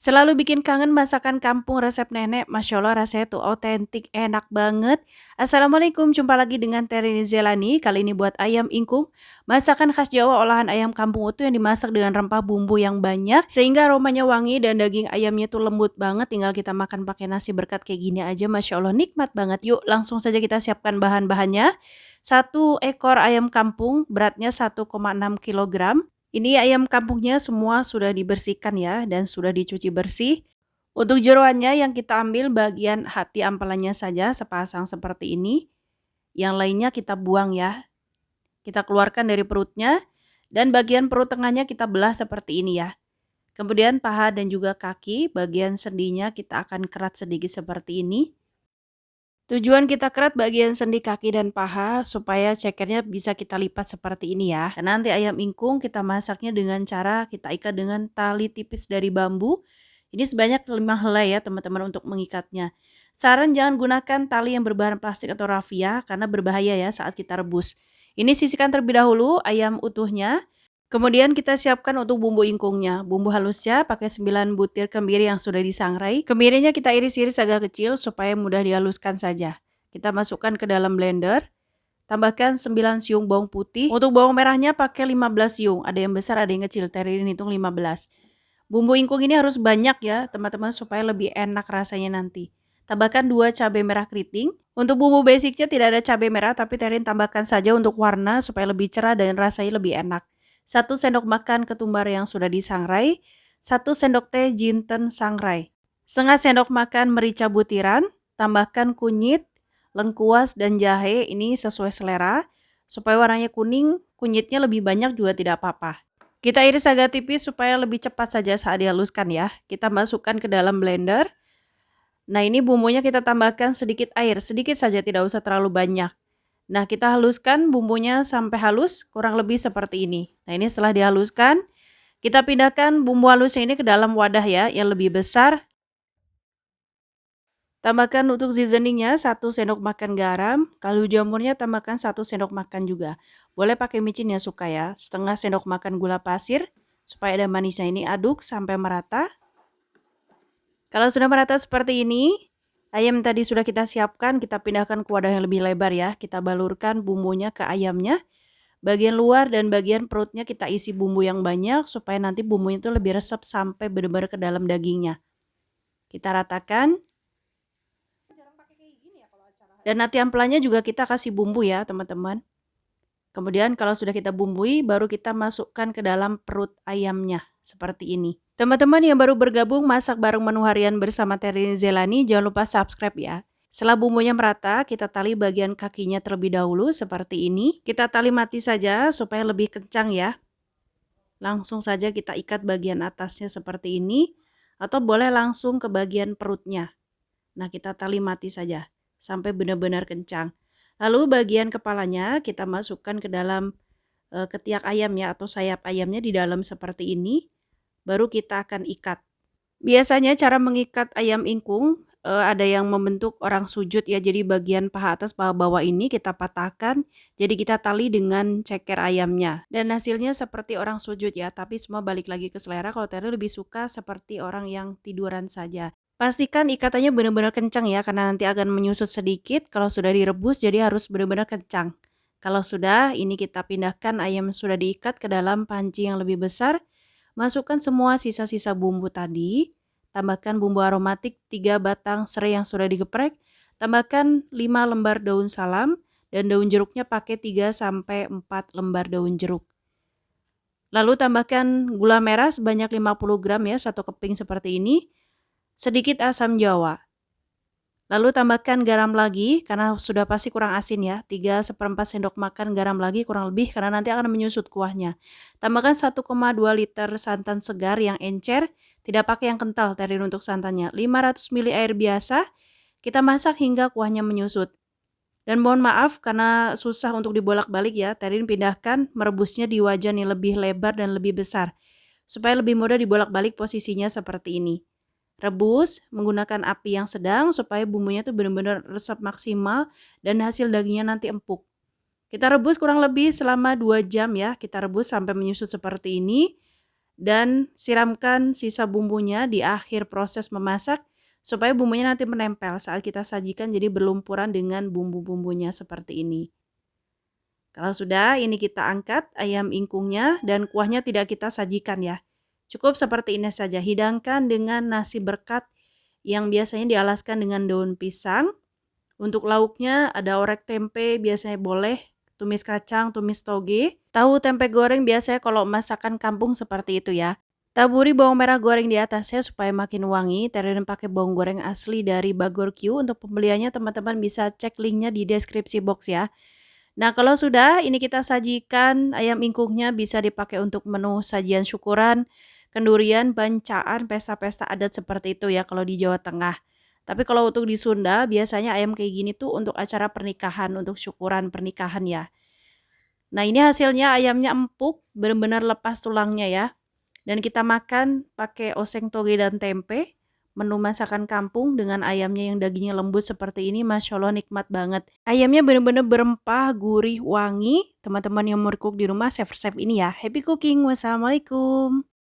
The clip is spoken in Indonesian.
Selalu bikin kangen masakan kampung resep nenek, Masya Allah rasanya tuh otentik, enak banget. Assalamualaikum, jumpa lagi dengan Terini Zelani. Kali ini buat ayam ingkung, masakan khas Jawa olahan ayam kampung utuh yang dimasak dengan rempah bumbu yang banyak, sehingga aromanya wangi dan daging ayamnya tuh lembut banget. Tinggal kita makan pakai nasi berkat kayak gini aja, Masya Allah nikmat banget. Yuk langsung saja kita siapkan bahan-bahannya. Satu ekor ayam kampung, beratnya 1,6 kilogram. Ini ayam kampungnya semua sudah dibersihkan ya dan sudah dicuci bersih. Untuk jeroannya yang kita ambil bagian hati ampalannya saja sepasang seperti ini. Yang lainnya kita buang ya. Kita keluarkan dari perutnya dan bagian perut tengahnya kita belah seperti ini ya. Kemudian paha dan juga kaki, bagian sendinya kita akan kerat sedikit seperti ini. Tujuan kita kerat bagian sendi kaki dan paha supaya cekernya bisa kita lipat seperti ini ya. Dan nanti ayam ingkung kita masaknya dengan cara kita ikat dengan tali tipis dari bambu. Ini sebanyak 5 helai ya teman-teman untuk mengikatnya. Saran jangan gunakan tali yang berbahan plastik atau rafia karena berbahaya ya saat kita rebus. Ini sisihkan terlebih dahulu ayam utuhnya. Kemudian kita siapkan untuk bumbu ingkungnya. Bumbu halusnya pakai 9 butir kemiri yang sudah disangrai. Kemirinya kita iris-iris agak kecil supaya mudah dihaluskan saja. Kita masukkan ke dalam blender. Tambahkan 9 siung bawang putih. Untuk bawang merahnya pakai 15 siung. Ada yang besar, ada yang kecil. Terin hitung 15. Bumbu ingkung ini harus banyak ya teman-teman supaya lebih enak rasanya nanti. Tambahkan 2 cabai merah keriting. Untuk bumbu basicnya tidak ada cabai merah tapi Terin tambahkan saja untuk warna supaya lebih cerah dan rasanya lebih enak. 1 sendok makan ketumbar yang sudah disangrai, 1 sendok teh jinten sangrai, setengah sendok makan merica butiran, tambahkan kunyit, lengkuas dan jahe ini sesuai selera, supaya warnanya kuning, kunyitnya lebih banyak juga tidak apa-apa. Kita iris agak tipis supaya lebih cepat saja saat dihaluskan ya. Kita masukkan ke dalam blender. Nah ini bumbunya kita tambahkan sedikit air, sedikit saja tidak usah terlalu banyak. Nah, kita haluskan bumbunya sampai halus, kurang lebih seperti ini. Nah, ini setelah dihaluskan, kita pindahkan bumbu halusnya ini ke dalam wadah ya, yang lebih besar. Tambahkan untuk seasoningnya 1 sendok makan garam, kaldu jamurnya tambahkan 1 sendok makan juga. Boleh pakai micin ya suka ya, setengah sendok makan gula pasir, supaya ada manisnya ini aduk sampai merata. Kalau sudah merata seperti ini, ayam tadi sudah kita siapkan, kita pindahkan ke wadah yang lebih lebar ya. Kita balurkan bumbunya ke ayamnya. Bagian luar dan bagian perutnya kita isi bumbu yang banyak supaya nanti bumbunya itu lebih resep sampai benar-benar ke dalam dagingnya. Kita ratakan. Dan nanti ampelannya juga kita kasih bumbu ya teman-teman. Kemudian kalau sudah kita bumbui, baru kita masukkan ke dalam perut ayamnya. Seperti ini. Teman-teman yang baru bergabung masak bareng menu harian bersama Terini Zelani, jangan lupa subscribe ya. Setelah bumbunya merata, kita tali bagian kakinya terlebih dahulu seperti ini. Kita tali mati saja supaya lebih kencang ya. Langsung saja kita ikat bagian atasnya seperti ini. Atau boleh langsung ke bagian perutnya. Nah kita tali mati saja sampai benar-benar kencang. Lalu bagian kepalanya kita masukkan ke dalam ketiak ayam ya atau sayap ayamnya di dalam seperti ini. Baru kita akan ikat. Biasanya cara mengikat ayam ingkung ada yang membentuk orang sujud ya. Jadi bagian paha atas paha bawah ini kita patahkan. Jadi kita tali dengan ceker ayamnya. Dan hasilnya seperti orang sujud ya. Tapi semua balik lagi ke selera. Kalau Terry lebih suka seperti orang yang tiduran saja. Pastikan ikatannya benar-benar kencang ya. Karena nanti akan menyusut sedikit. Kalau sudah direbus jadi harus benar-benar kencang. Kalau sudah ini kita pindahkan ayam sudah diikat ke dalam panci yang lebih besar. Masukkan semua sisa-sisa bumbu tadi, tambahkan bumbu aromatik 3 batang serai yang sudah digeprek, tambahkan 5 lembar daun salam, dan daun jeruknya pakai 3-4 lembar daun jeruk. Lalu tambahkan gula merah sebanyak 50 gram ya, 1 keping seperti ini, sedikit asam jawa. Lalu tambahkan garam lagi karena sudah pasti kurang asin ya. 3/4 sendok makan garam lagi kurang lebih karena nanti akan menyusut kuahnya. Tambahkan 1,2 liter santan segar yang encer. Tidak pakai yang kental Terin untuk santannya. 500 ml air biasa. Kita masak hingga kuahnya menyusut. Dan mohon maaf karena susah untuk dibolak-balik ya. Terin pindahkan merebusnya di wajan yang lebih lebar dan lebih besar. Supaya lebih mudah dibolak-balik posisinya seperti ini. Rebus menggunakan api yang sedang supaya bumbunya tuh benar-benar resep maksimal dan hasil dagingnya nanti empuk. Kita rebus kurang lebih selama 2 jam ya. Kita rebus sampai menyusut seperti ini. Dan siramkan sisa bumbunya di akhir proses memasak supaya bumbunya nanti menempel saat kita sajikan, jadi berlumpuran dengan bumbu-bumbunya seperti ini. Kalau sudah, ini kita angkat ayam ingkungnya dan kuahnya tidak kita sajikan ya. Cukup seperti ini saja, hidangkan dengan nasi berkat yang biasanya dialaskan dengan daun pisang. Untuk lauknya ada orek tempe, biasanya boleh, tumis kacang, tumis toge. Tahu tempe goreng biasanya kalau masakan kampung seperti itu ya. Taburi bawang merah goreng di atasnya supaya makin wangi. Terden pakai bawang goreng asli dari Bagor Q. Untuk pembeliannya teman-teman bisa cek linknya di deskripsi box ya. Nah, kalau sudah, ini kita sajikan ayam ingkungnya bisa dipakai untuk menu sajian syukuran, kendurian, bancaan, pesta-pesta adat seperti itu ya kalau di Jawa Tengah. Tapi kalau untuk di Sunda, biasanya ayam kayak gini tuh untuk acara pernikahan, untuk syukuran pernikahan ya. Nah, ini hasilnya ayamnya empuk, benar-benar lepas tulangnya ya. Dan kita makan pakai oseng toge dan tempe. Menu masakan kampung dengan ayamnya yang dagingnya lembut seperti ini, Masya Allah nikmat banget. Ayamnya benar-benar berempah, gurih, wangi. Teman-teman yang mau cook di rumah, save-save ini ya. Happy cooking, wassalamualaikum.